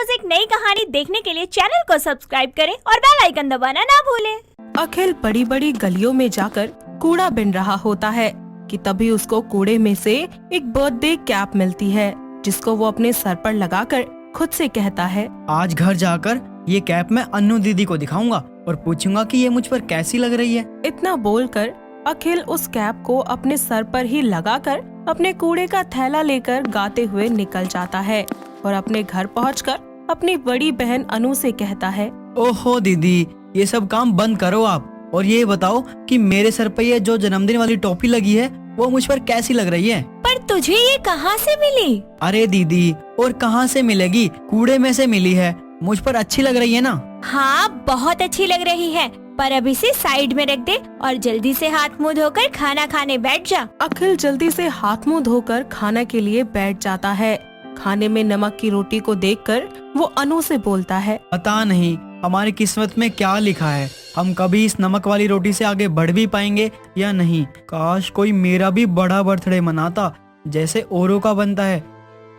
रोज एक नई कहानी देखने के लिए चैनल को सब्सक्राइब करें और बेल आइकन दबाना ना भूलें। अखिल बड़ी बड़ी गलियों में जाकर कूड़ा बिन रहा होता है कि तभी उसको कूड़े में से एक बर्थडे कैप मिलती है, जिसको वो अपने सर पर लगाकर खुद से कहता है, आज घर जाकर ये कैप मैं अन्नू दीदी को दिखाऊंगा और पूछूंगा कि ये मुझ पर कैसी लग रही है। इतना बोलकर अखिल उस कैप को अपने सर पर ही लगाकर अपने कूड़े का थैला लेकर गाते हुए निकल जाता है और अपने घर पहुंचकर अपनी बड़ी बहन अनु से कहता है, ओहो दीदी, ये सब काम बंद करो आप और ये बताओ कि मेरे सर पे ये जो जन्मदिन वाली टोपी लगी है वो मुझ पर कैसी लग रही है। पर तुझे ये कहाँ से मिली? अरे दीदी, और कहाँ से मिलेगी, कूड़े में से मिली है। मुझ पर अच्छी लग रही है ना? हाँ, बहुत अच्छी लग रही है, पर अभी इसे साइड में रख दे और जल्दी से हाथ मुंह धोकर खाना खाने बैठ जा। अखिल जल्दी से हाथ मुंह धोकर खाना के लिए बैठ जाता है। खाने में नमक की रोटी को देखकर वो अनु से बोलता है, पता नहीं हमारी किस्मत में क्या लिखा है, हम कभी इस नमक वाली रोटी से आगे बढ़ भी पाएंगे या नहीं। काश कोई मेरा भी बड़ा बर्थडे मनाता जैसे औरों का बनता है।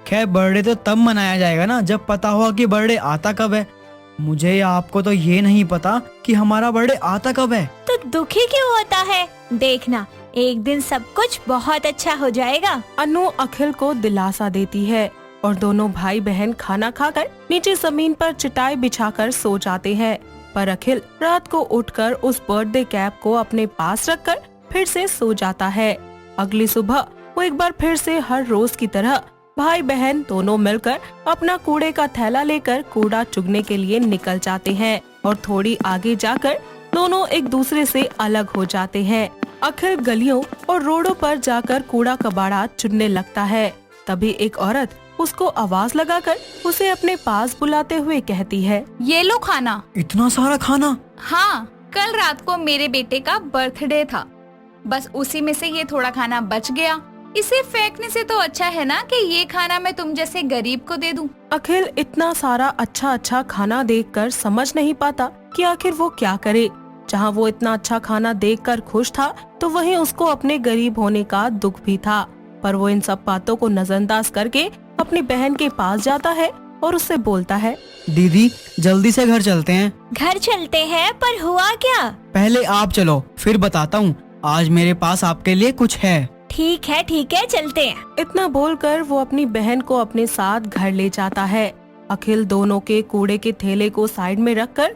खैर, बर्थडे तो तब मनाया जाएगा ना जब पता होगा कि बर्थडे आता कब है। मुझे या आपको तो ये नहीं पता कि हमारा बर्थडे आता कब है। तो दुखी क्यों होता है? देखना, एक दिन सब कुछ बहुत अच्छा हो जाएगा। अनु अखिल को दिलासा देती है और दोनों भाई बहन खाना खाकर नीचे जमीन पर चटाई बिछाकर सो जाते हैं। पर अखिल रात को उठकर उस बर्थडे कैप को अपने पास रखकर फिर से सो जाता है। अगली सुबह वो एक बार फिर से हर रोज की तरह भाई बहन दोनों मिलकर अपना कूड़े का थैला लेकर कूड़ा चुगने के लिए निकल जाते हैं और थोड़ी आगे जाकर दोनों एक दूसरे से अलग हो जाते हैं। अखिल गलियों और रोडों पर जाकर कूड़ा कबाड़ा चुनने लगता है। तभी एक औरत उसको आवाज लगाकर उसे अपने पास बुलाते हुए कहती है, ये लो खाना। इतना सारा खाना? हाँ, कल रात को मेरे बेटे का बर्थडे था, बस उसी में से ये थोड़ा खाना बच गया। इसे फेंकने से तो अच्छा है ना कि ये खाना मैं तुम जैसे गरीब को दे दूं। अखिल इतना सारा अच्छा खाना देखकर समझ नहीं पाता कि आखिर वो क्या करे। जहाँ वो इतना अच्छा खाना देखकर खुश था तो वहीं उसको अपने गरीब होने का दुख भी था। पर वो इन सब बातों को नजरअंदाज करके अपनी बहन के पास जाता है और उससे बोलता है, दीदी जल्दी से घर चलते हैं। घर चलते हैं, पर हुआ क्या? पहले आप चलो, फिर बताता हूँ। आज मेरे पास आपके लिए कुछ है। ठीक है, चलते हैं। इतना बोलकर वो अपनी बहन को अपने साथ घर ले जाता है। अखिल दोनों के कूड़े के थैले को साइड में रखकर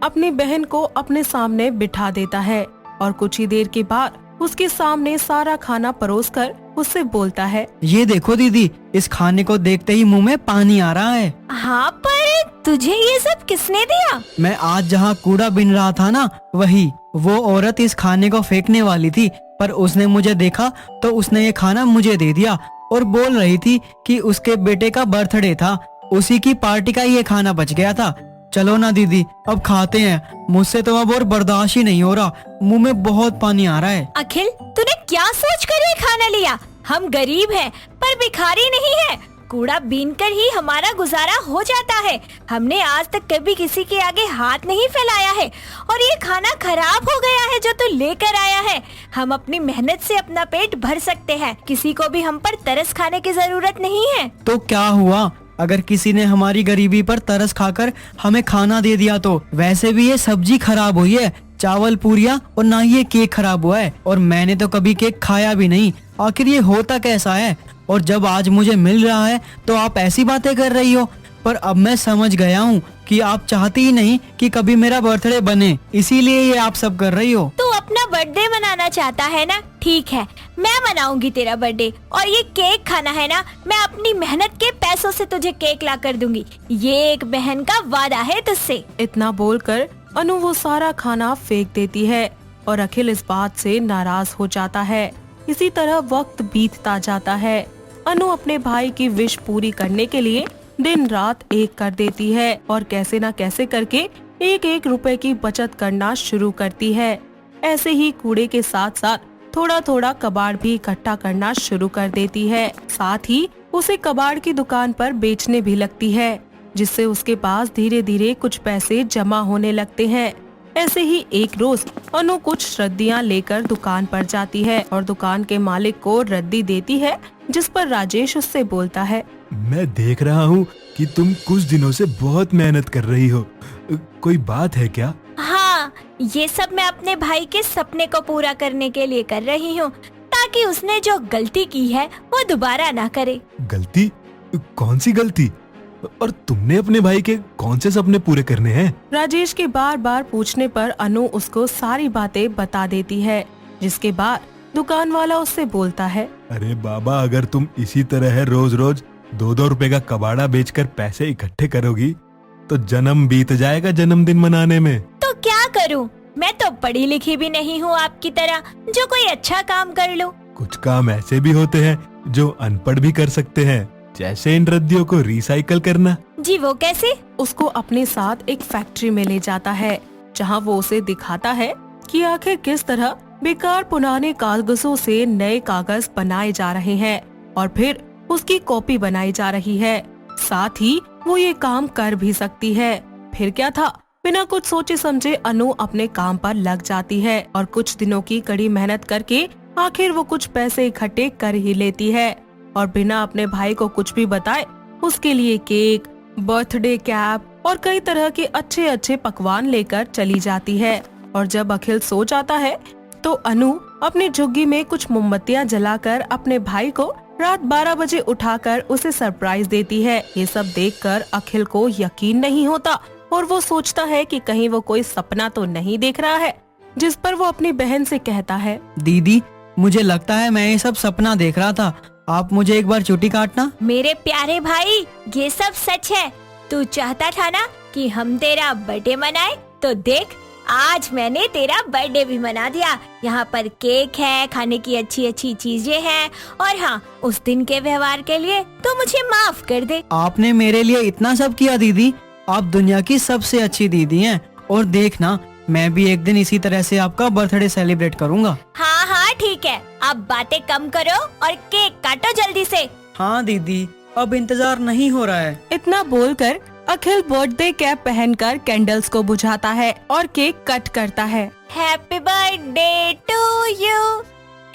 अपनी बहन को अपने सामने बिठा देता है और कुछ ही देर के बाद उसके सामने सारा खाना परोसकर उससे बोलता है, ये देखो दीदी, इस खाने को देखते ही मुंह में पानी आ रहा है। हाँ, पर तुझे ये सब किसने दिया? मैं आज जहाँ कूड़ा बिन रहा था ना, वही वो औरत इस खाने को फेंकने वाली थी, पर उसने मुझे देखा तो उसने ये खाना मुझे दे दिया और बोल रही थी कि उसके बेटे का बर्थडे था, उसी की पार्टी का ये खाना बच गया था। चलो ना दीदी, अब खाते हैं। मुझसे तो अब और बर्दाश्त ही नहीं हो रहा, मुंह में बहुत पानी आ रहा है। अखिल, तूने क्या सोच कर ये खाना लिया? हम गरीब हैं, पर भिखारी नहीं है। कूड़ा बीन कर ही हमारा गुजारा हो जाता है। हमने आज तक कभी किसी के आगे हाथ नहीं फैलाया है और ये खाना खराब हो गया है जो तू लेकर आया है। हम अपनी मेहनत से अपना पेट भर सकते हैं, किसी को भी हम पर तरस खाने की जरूरत नहीं है। तो क्या हुआ अगर किसी ने हमारी गरीबी पर तरस खाकर हमें खाना दे दिया तो? वैसे भी ये सब्जी खराब हुई है, चावल पूरियाँ, और ना ये केक खराब हुआ है, और मैंने तो कभी केक खाया भी नहीं। आखिर ये होता कैसा है? और जब आज मुझे मिल रहा है तो आप ऐसी बातें कर रही हो। पर अब मैं समझ गया हूँ कि आप चाहती ही नहीं कि कभी मेरा बर्थडे बने, इसीलिए ये आप सब कर रही हो। तू अपना बर्थडे मनाना चाहता है ना? ठीक है, मैं मनाऊंगी तेरा बर्थडे। और ये केक खाना है ना, मैं अपनी मेहनत के पैसों से तुझे केक ला कर दूंगी। ये एक बहन का वादा है तुझसे। इतना बोलकर अनु वो सारा खाना फेंक देती है और अखिल इस बात से नाराज हो जाता है। इसी तरह वक्त बीतता जाता है। अनु अपने भाई की विश पूरी करने के लिए दिन रात एक कर देती है और कैसे न कैसे करके एक रुपए की बचत करना शुरू करती है। ऐसे ही कूड़े के साथ साथ थोड़ा थोड़ा कबाड़ भी इकट्ठा करना शुरू कर देती है। साथ ही उसे कबाड़ की दुकान पर बेचने भी लगती है, जिससे उसके पास धीरे धीरे कुछ पैसे जमा होने लगते हैं। ऐसे ही एक रोज अनु कुछ रद्दियाँ लेकर दुकान पर जाती है और दुकान के मालिक को रद्दी देती है, जिस पर राजेश उससे बोलता है, मैं देख रहा हूँ कि तुम कुछ दिनों से बहुत मेहनत कर रही हो। कोई बात है क्या? हाँ, ये सब मैं अपने भाई के सपने को पूरा करने के लिए कर रही हूँ, ताकि उसने जो गलती की है वो दोबारा ना करे। गलती? कौन सी गलती? और तुमने अपने भाई के कौन से सपने पूरे करने हैं? राजेश के बार बार पूछने पर अनु उसको सारी बातें बता देती है, जिसके बाद दुकान वाला उससे बोलता है, अरे बाबा, अगर तुम इसी तरह रोज रोज 2-2 रुपए का कबाड़ा बेचकर पैसे इकट्ठे करोगी तो जन्म बीत जाएगा जन्मदिन मनाने में। तो क्या करूँ? मैं तो पढ़ी लिखी भी नहीं हूँ आपकी तरह जो कोई अच्छा काम कर लूँ। कुछ काम ऐसे भी होते हैं जो अनपढ़ भी कर सकते हैं, जैसे इन रद्दियों को रिसाइकल करना। जी वो कैसे? उसको अपने साथ एक फैक्ट्री में ले जाता है, जहाँ वो उसे दिखाता है कि आखिर किस तरह बेकार पुराने कागजों से नए कागज बनाए जा रहे हैं और फिर उसकी कॉपी बनाई जा रही है। साथ ही वो ये काम कर भी सकती है। फिर क्या था, बिना कुछ सोचे समझे अनु अपने काम पर लग जाती है और कुछ दिनों की कड़ी मेहनत करके आखिर वो कुछ पैसे इकट्ठे कर ही लेती है और बिना अपने भाई को कुछ भी बताए उसके लिए केक, बर्थडे कैप और कई तरह के अच्छे अच्छे पकवान लेकर चली जाती है। और जब अखिल सो जाता है तो अनु अपनी झुग्गी में कुछ मोमबत्तियां जलाकर अपने भाई को रात 12 बजे उठाकर उसे सरप्राइज देती है। ये सब देखकर अखिल को यकीन नहीं होता और वो सोचता है कि कहीं वो कोई सपना तो नहीं देख रहा है, जिस पर वो अपनी बहन से कहता है, दीदी मुझे लगता है मैं ये सब सपना देख रहा था, आप मुझे एक बार छुट्टी काटना। मेरे प्यारे भाई, ये सब सच है। तू चाहता था ना कि हम तेरा बर्थडे मनाए, तो देख आज मैंने तेरा बर्थडे भी मना दिया। यहाँ पर केक है, खाने की अच्छी अच्छी चीजें हैं और हाँ, उस दिन के व्यवहार के लिए तो मुझे माफ कर दे। आपने मेरे लिए इतना सब किया दीदी, आप दुनिया की सबसे अच्छी दीदी हैं। और देखना, मैं भी एक दिन इसी तरह से आपका बर्थडे सेलिब्रेट करूंगा। हाँ हाँ ठीक है, अब बातें कम करो और केक काटो जल्दी से। हाँ दीदी, अब इंतजार नहीं हो रहा है। इतना बोलकर अखिल बर्थडे कैप पहनकर कैंडल्स को बुझाता है और केक कट करता है। Happy birthday to you,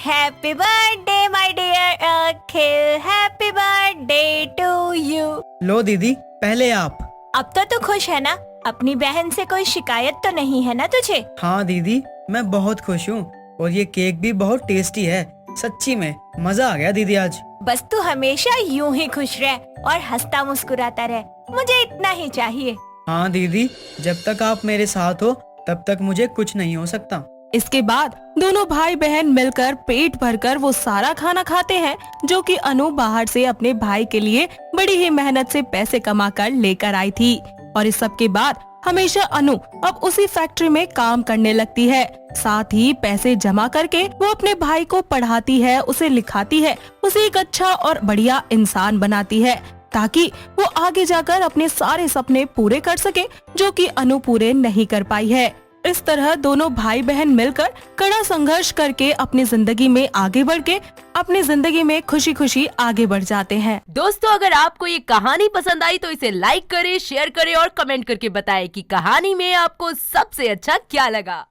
happy birthday my dear Akhil, happy birthday to you. लो दीदी, पहले आप। अब तो तू खुश है ना? अपनी बहन से कोई शिकायत तो नहीं है ना तुझे? हाँ दीदी, मैं बहुत खुश हूँ और ये केक भी बहुत टेस्टी है। सच्ची में मजा आ गया दीदी आज। बस तू हमेशा यूं ही खुश रह और हंसता मुस्कुराता रह, मुझे इतना ही चाहिए। हाँ दीदी, जब तक आप मेरे साथ हो तब तक मुझे कुछ नहीं हो सकता। इसके बाद दोनों भाई बहन मिलकर पेट भरकर वो सारा खाना खाते हैं जो कि अनु बाहर से अपने भाई के लिए बड़ी ही मेहनत से पैसे कमाकर लेकर आई थी। और इस सब के बाद हमेशा अनु अब उसी फैक्ट्री में काम करने लगती है। साथ ही पैसे जमा करके वो अपने भाई को पढ़ाती है, उसे लिखाती है, उसे एक अच्छा और बढ़िया इंसान बनाती है, ताकि वो आगे जाकर अपने सारे सपने पूरे कर सके जो कि अनु पूरे नहीं कर पाई है। इस तरह दोनों भाई बहन मिलकर कड़ा संघर्ष करके अपनी जिंदगी में आगे बढ़ के अपनी जिंदगी में खुशी खुशी आगे बढ़ जाते हैं। दोस्तों, अगर आपको ये कहानी पसंद आई तो इसे लाइक करें, शेयर करें और कमेंट करके बताएं कि कहानी में आपको सबसे अच्छा क्या लगा।